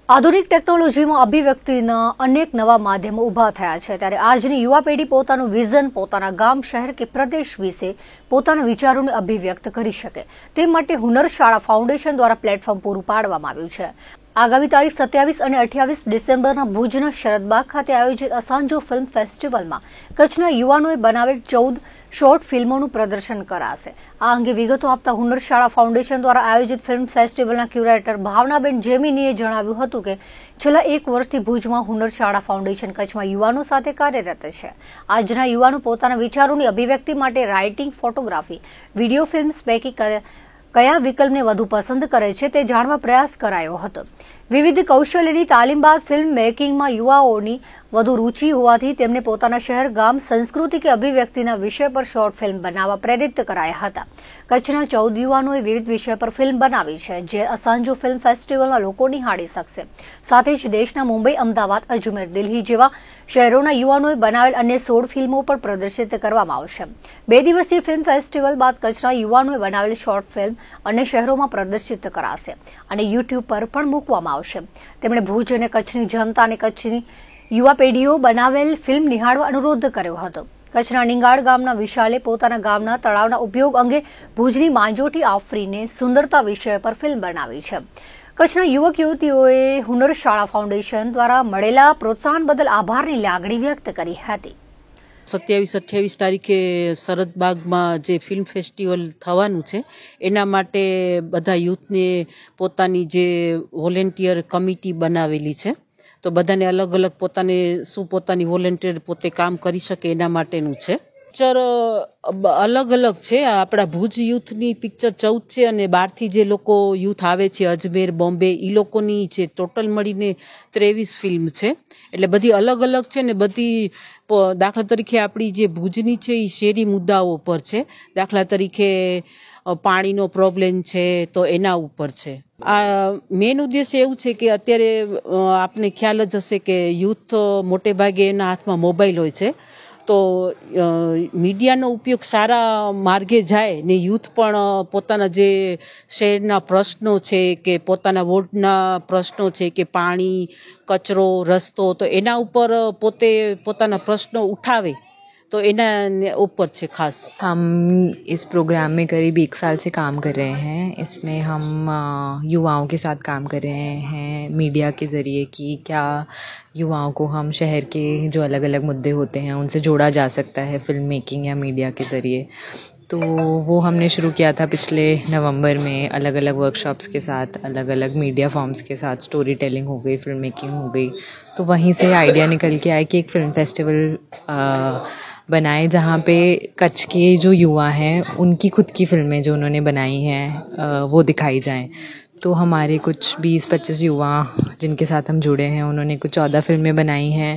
આધુનિક ટેકનોલોજીમાં અભિવ્યક્તિના અનેક નવા માધ્યમો ઊભા થયા છે ત્યારે આજની યુવા પેઢી પોતાનું વિઝન પોતાના ગામ શહેર કે પ્રદેશ વિશે પોતાના વિચારોને અભિવ્યક્ત કરી શકે તે માટે હુનર શાળા ફાઉન્ડેશન દ્વારા પ્લેટફોર્મ પૂરું પાડવામાં આવ્યું છે। આગામી તારીખ 27 અને 28 ડિસેમ્બરના ભુજના શરદબાગ ખાતે આયોજિત અસાંજો ફિલ્મ ફેસ્ટિવલમાં કચ્છના યુવાનોએ બનાવેલ 14 શોર્ટ ફિલ્મોનું પ્રદર્શન કરાશે। આ અંગે વિગતો આપતા હુનર શાળા ફાઉન્ડેશન દ્વારા આયોજિત ફિલ્મ ફેસ્ટિવલના ક્યુરેટર ભાવનાબેન જેમિનીએ જણાવ્યું હતું કે છેલ્લા 1 વર્ષથી ભુજમાં હુનર શાળા ફાઉન્ડેશન કચ્છમાં યુવાનો સાથે કાર્યરત છે। આજના યુવાનો પોતાના વિચારોની અભિવ્યક્તિ માટે રાઇટિંગ, ફોટોગ્રાફી, વિડીયો ફિલ્મ્સ પૈકી કયા વિકલ્પને વધુ પસંદ કરે છે તે જાણવા પ્રયાસ કરાયો હતો। વિવિધ કૌશલ્યની તાલીમ બાદ ફિલ્મ મેકિંગમાં યુવાઓની વધુ રૂચિ હોવાથી તેમને પોતાના શહેર, ગામ, સંસ્કૃતિ કે અભિવ્યક્તિના વિષય પર શોર્ટ ફિલ્મ બનાવવા પ્રેરિત કરાયા હતા। કચ્છના 14 યુવાનોએ વિવિધ વિષય પર ફિલ્મ બનાવી છે જે અસાંજો ફિલ્મ ફેસ્ટિવલમાં લોકો નિહાળી શકશે। સાથે જ દેશના મુંબઈ, અમદાવાદ, અજમેર, દિલ્હી જેવા શહેરોના યુવાનોએ બનાવેલ અન્ય 16 ફિલ્મો પણ પ્રદર્શિત કરવામાં આવશે। 2 દિવસીય ફિલ્મ ફેસ્ટિવલ બાદ કચ્છના યુવાનોએ બનાવેલ શોર્ટ ફિલ્મ અન્ય શહેરોમાં પ્રદર્શિત કરાશે અને યુટ્યુબ પર પણ મૂકવામાં આવશે। તેમણે ભુજ અને કચ્છની જનતા અને કચ્છની યુવા પેઢીઓ બનાવેલ ફિલ્મ નિહાળવા અનુરોધ કર્યો હતો। કચ્છના નિંગાળ ગામના વિશાલે પોતાના ગામના તળાવના ઉપયોગ અંગે ભુજની માંજોટી આફરીને સુંદરતા વિષય પર ફિલ્મ બનાવી છે। કચ્છના યુવક યુવતીઓએ હુનર શાળા ફાઉન્ડેશન દ્વારા મળેલા પ્રોત્સાહન બદલ આભારની લાગણી વ્યક્ત કરી હતી। 27-28 તારીખે શરદબાગમાં જે ફિલ્મ ફેસ્ટિવલ થવાનું છે એના માટે બધા યુથને પોતાની જે વોલેન્ટિયર કમિટી બનાવેલી છે તો બધાને અલગ અલગ પોતાની વોલેન્ટિયર પોતે કામ કરી શકે એના માટેનું છે। પિક્ચર અલગ અલગ છે। આપણા ભુજ યુથની પિક્ચર 14 છે અને બહારથી જે લોકો યુથ આવે છે અજમેર, બોમ્બે એ લોકોની છે ટોટલ મળીને 23 ફિલ્મ છે। એટલે બધી અલગ અલગ છે ને બધી દાખલા તરીકે આપણી જે ભુજની છે એ શેરી મુદ્દાઓ પર છે। દાખલા તરીકે પાણીનો પ્રોબ્લેમ છે તો એના ઉપર છે। આ મેઇન ઉદ્દેશ્ય એવું છે કે અત્યારે આપને ખ્યાલ જ હશે કે યુથ મોટે ભાગે એના હાથમાં મોબાઈલ હોય છે તો મીડિયાનો ઉપયોગ સારા માર્ગે જાય ને યુથ પણ પોતાના જે શહેરના પ્રશ્નો છે કે પોતાના વોર્ડના પ્રશ્નો છે કે પાણી, કચરો, રસ્તો તો એના ઉપર પોતે પોતાના પ્રશ્નો ઉઠાવે तो इना ऊपर से खास। हम इस प्रोग्राम में करीब 1 साल से काम कर रहे हैं। इसमें हम युवाओं के साथ काम कर रहे हैं मीडिया के ज़रिए कि क्या युवाओं को हम शहर के जो अलग अलग मुद्दे होते हैं उनसे जोड़ा जा सकता है फिल्म मेकिंग या मीडिया के ज़रिए। तो वो हमने शुरू किया था पिछले नवंबर में अलग अलग वर्कशॉप्स के साथ, अलग अलग मीडिया फॉर्म्स के साथ। स्टोरी टेलिंग हो गई, फिल्म मेकिंग हो गई। तो वहीं से आइडिया निकल के आया कि एक फिल्म फेस्टिवल बनाए जहाँ पे कच्छ के जो युवा हैं उनकी खुद की फिल्में जो उन्होंने बनाई हैं वो दिखाई जाएं। तो हमारे कुछ 20-25 युवा जिनके साथ हम जुड़े हैं उन्होंने कुछ 14 फिल्में बनाई हैं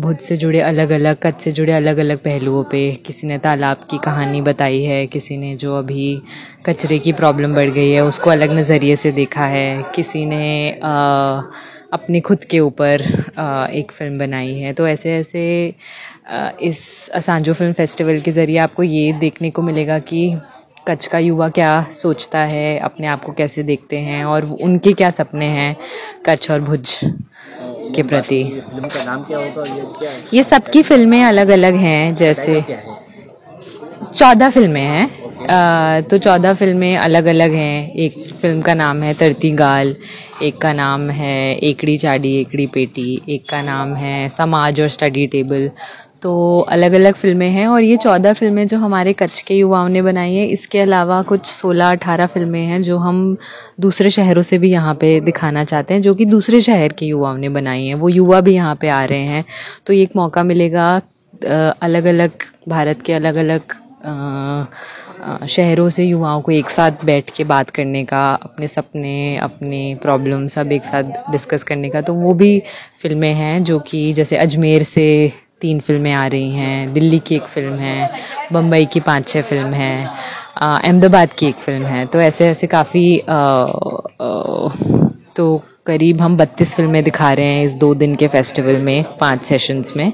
भुज से जुड़े अलग अलग, कच्छ से जुड़े अलग अलग पहलुओं पे। किसी ने तालाब की कहानी बताई है, किसी ने जो अभी कचरे की प्रॉब्लम बढ़ गई है उसको अलग नज़रिए से देखा है, किसी ने अपने खुद के ऊपर एक फिल्म बनाई है। तो ऐसे ऐसे इस असांजो फिल्म फेस्टिवल के ज़रिए आपको ये देखने को मिलेगा कि कच्छ का युवा क्या सोचता है, अपने आप को कैसे देखते हैं और उनके क्या सपने हैं कच्छ और भुज के प्रति। फिल्म का नाम क्या होगा? ये क्या है? ये सबकी फिल्में अलग अलग हैं। जैसे 14 फिल्में हैं तो 14 फिल्में अलग अलग हैं। एक फिल्म का नाम है तरती गाल, एक का नाम है एकड़ी चाडी एकड़ी पेटी, एक का नाम है समाज और स्टडी टेबल। तो अलग अलग फिल्में हैं और ये 14 फिल्में जो हमारे कच्छ के युवाओं ने बनाई है। इसके अलावा कुछ 16-18 फिल्में हैं जो हम दूसरे शहरों से भी यहाँ पे दिखाना चाहते हैं जो कि दूसरे शहर के युवाओं ने बनाई हैं। वो युवा भी यहाँ पे आ रहे हैं तो ये एक मौका मिलेगा अलग अलग भारत के अलग अलग शहरों से युवाओं को एक साथ बैठ के बात करने का, अपने सपने, अपने प्रॉब्लम सब एक साथ डिस्कस करने का। तो वो भी फिल्में हैं जो कि जैसे अजमेर से 3 फिल्में आ रही हैं, दिल्ली की एक फिल्म है, बम्बई की 5-6 फिल्म है, अहमदाबाद की एक फिल्म है। तो ऐसे ऐसे काफ़ी तो करीब हम 32 फिल्में दिखा रहे हैं इस 2 दिन के फेस्टिवल में 5 सेशंस में।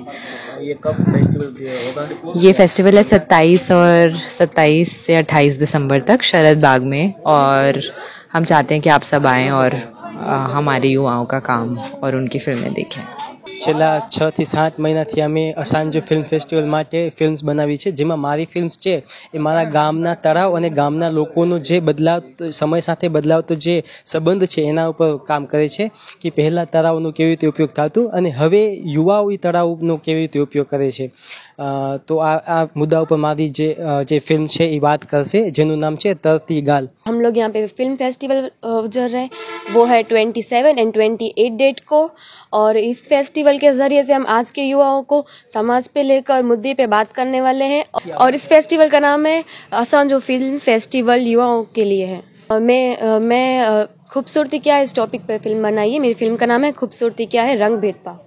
ये कब फेस्टिवल होगा? ये फेस्टिवल है 27 से 28 दिसंबर तक शरद बाग में और हम चाहते हैं कि आप सब आएं और हमारे युवाओं का काम और उनकी फिल्में देखें। છેલ્લા 6 થી 7 મહિનાથી અમે અસાંજો ફિલ્મ ફેસ્ટિવલ માટે ફિલ્મ્સ બનાવી છે, જેમાં મારી ફિલ્મ્સ છે એ મારા ગામના તળાવ અને ગામના લોકોનો જે સમય સાથે બદલાવતો જે સંબંધ છે એના ઉપર કામ કરે છે કે પહેલા તળાવનો કેવી રીતે ઉપયોગ થતો અને હવે યુવાઓ એ તળાવનો કેવી રીતે ઉપયોગ કરે છે। તો આ મુદ્દા ઉપર મારી જે ફિલ્મ છે એ વાત કરશે, જેનું નામ છે તરતી ગાલ। हम लोग यहाँ पे फिल्म फेस्टिवल जो रहे वो है 27 एंड 28 डेट को, और इस फेस्टिवल के जरिए से हम आज के युवाओं को समाज पे लेकर मुद्दे पे बात करने वाले हैं। और इस फेस्टिवल का नाम है असांजो फिल्म फेस्टिवल युवाओं के लिए है। मैं खूबसूरती क्या है इस टॉपिक पे फिल्म बनाई है। मेरी फिल्म का नाम है खूबसूरती क्या है रंग भेदभाव।